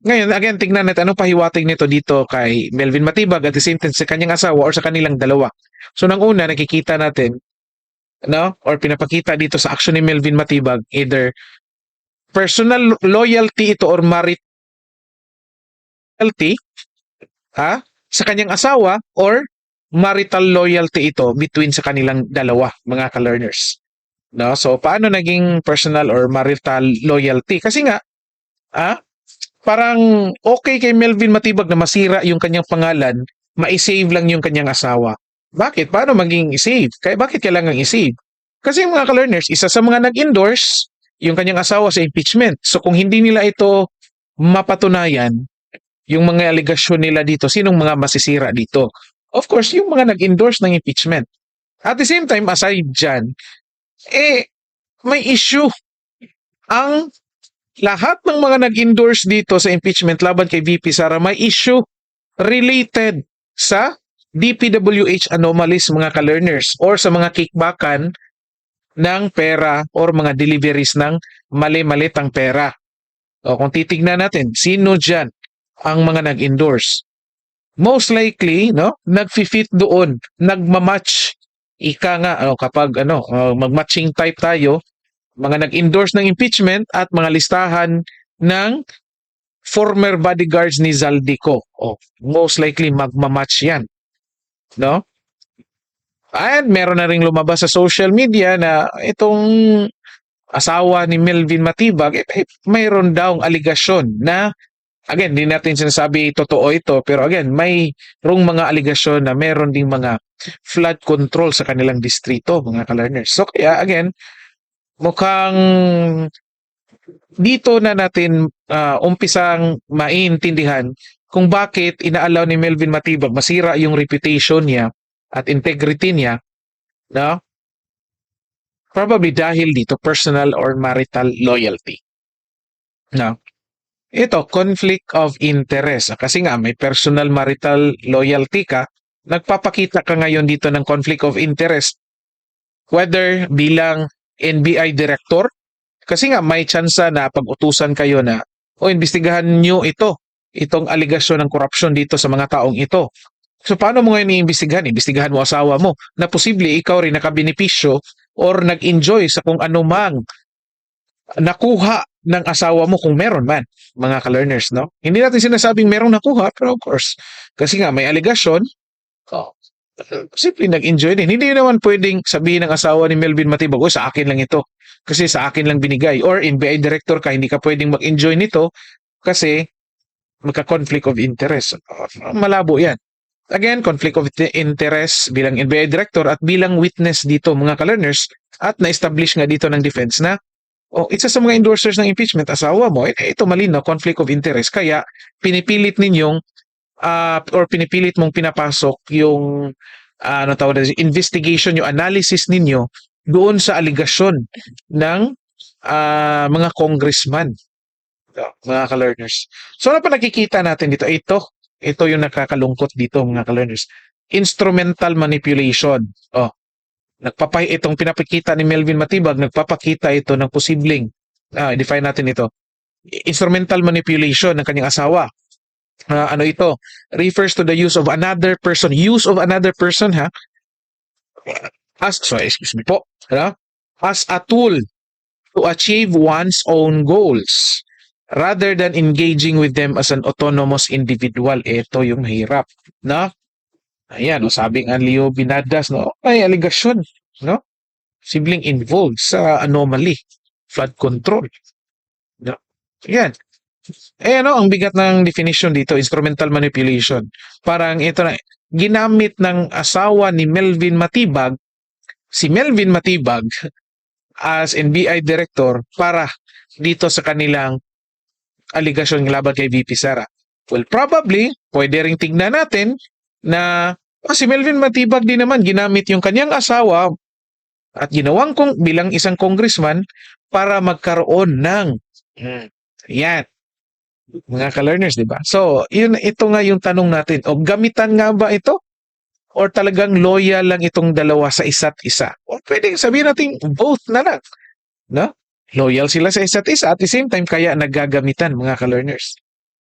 Ngayon, again, tignan natin anong pahiwatig nito dito kay Melvin Matibag at the same time sa kanyang asawa or sa kanilang dalawa. So, nang una, nakikita natin, no, or pinapakita dito sa action ni Melvin Matibag, either personal loyalty ito or marital loyalty, sa kanyang asawa or marital loyalty ito between sa kanilang dalawa, mga ka-learners. No? So, paano naging personal or marital loyalty? Kasi nga, parang okay kay Melvin Matibag na masira yung kanyang pangalan, ma-save lang yung kanyang asawa. Bakit? Paano maging save? Kaya bakit kailangan i-save? Kasi yung mga ka-learners, isa sa mga nag-endorse yung kanyang asawa sa impeachment. So kung hindi nila ito mapatunayan, yung mga aligasyon nila dito, sinong mga masisira dito? Of course, yung mga nag-endorse ng impeachment. At the same time, aside dyan, may issue ang lahat ng mga nag-endorse dito sa impeachment laban kay VP Sara, may issue related sa DPWH anomalies, mga ka-learners, or sa mga kickbackan ng pera or mga deliveries ng mali-malitang pera. O kung titignan natin, sino dyan ang mga nag-endorse? Most likely, no, nag-fit doon, nagmamatch. Ika nga, kapag mag-matching type tayo, mga nag-endorse ng impeachment at mga listahan ng former bodyguards ni Zaldico. Most likely magmamatch yan. No? And meron na ring lumabas sa social media na itong asawa ni Melvin Matibag, mayroon daw aligasyon na, again, hindi natin sinasabi totoo ito, pero again, may rong mga aligasyon na meron ding mga flood control sa kanilang distrito, mga ka-learners. So kaya, again, mukhang dito na natin umpisang maintindihan kung bakit inaalaw ni Melvin Matibag masira yung reputation niya at integrity niya, no? Probably dahil dito personal or marital loyalty. No? Ito, conflict of interest. Kasi nga may personal marital loyalty ka, nagpapakita ka ngayon dito ng conflict of interest. Whether bilang NBI director, kasi nga may tsansa na pag-utusan kayo na, imbestigahan nyo itong aligasyon ng korupsyon dito sa mga taong ito. So paano mo ngayon iimbestigahan? Imbestigahan mo asawa mo na posible ikaw rin nakabenepisyo or nag-enjoy sa kung anumang nakuha ng asawa mo kung meron man, mga ka-learners, no? Hindi natin sinasabing merong nakuha, pero of course, kasi nga may aligasyon, simple nag-enjoy din. Hindi naman pwedeng sabihin ng asawa ni Melvin Matibag, sa akin lang ito, kasi sa akin lang binigay. Or NBI director ka, hindi ka pwedeng mag-enjoy nito kasi magka-conflict of interest. Malabo yan. Again, conflict of interest bilang NBI director at bilang witness dito, mga ka-learners, at na-establish nga dito ng defense na isa sa mga endorsers ng impeachment, asawa mo, ito malinaw, conflict of interest. Kaya pinipilit ninyong or pinipilit mong pinapasok yung investigation, yung analysis ninyo doon sa aligasyon ng mga congressman, mga ka-learners. So ano pa nakikita natin dito? Ito yung nakakalungkot dito, mga ka-learners. Instrumental manipulation. Itong pinapakita ni Melvin Matibag, nagpapakita ito ng posibleng, define natin ito, instrumental manipulation ng kanyang asawa. Ito? Refers to the use of another person. Use of another person, excuse me po. As a tool to achieve one's own goals rather than engaging with them as an autonomous individual. Ito yung mahirap, no? Ayan, sabi nga Leo Binadas, no? May aligasyon, no? Sibling involved sa anomaly, flood control. No? Ayan. Ang bigat ng definition dito, instrumental manipulation. Parang ito na, ginamit ng asawa ni Melvin Matibag, si Melvin Matibag, as NBI director para dito sa kanilang aligasyon laban kay VP Sara. Well, probably, pwede ring tignan natin na si Melvin Matibag din naman ginamit yung kanyang asawa at ginawang bilang isang congressman para magkaroon ng yan, mga ka-learners, di ba? So, ito nga yung tanong natin. Gamitan nga ba ito? Or talagang loyal lang itong dalawa sa isa't isa? O pwede sabihin natin both na lang. No? Loyal sila sa isa't isa at the same time kaya naggagamitan, mga ka-learners.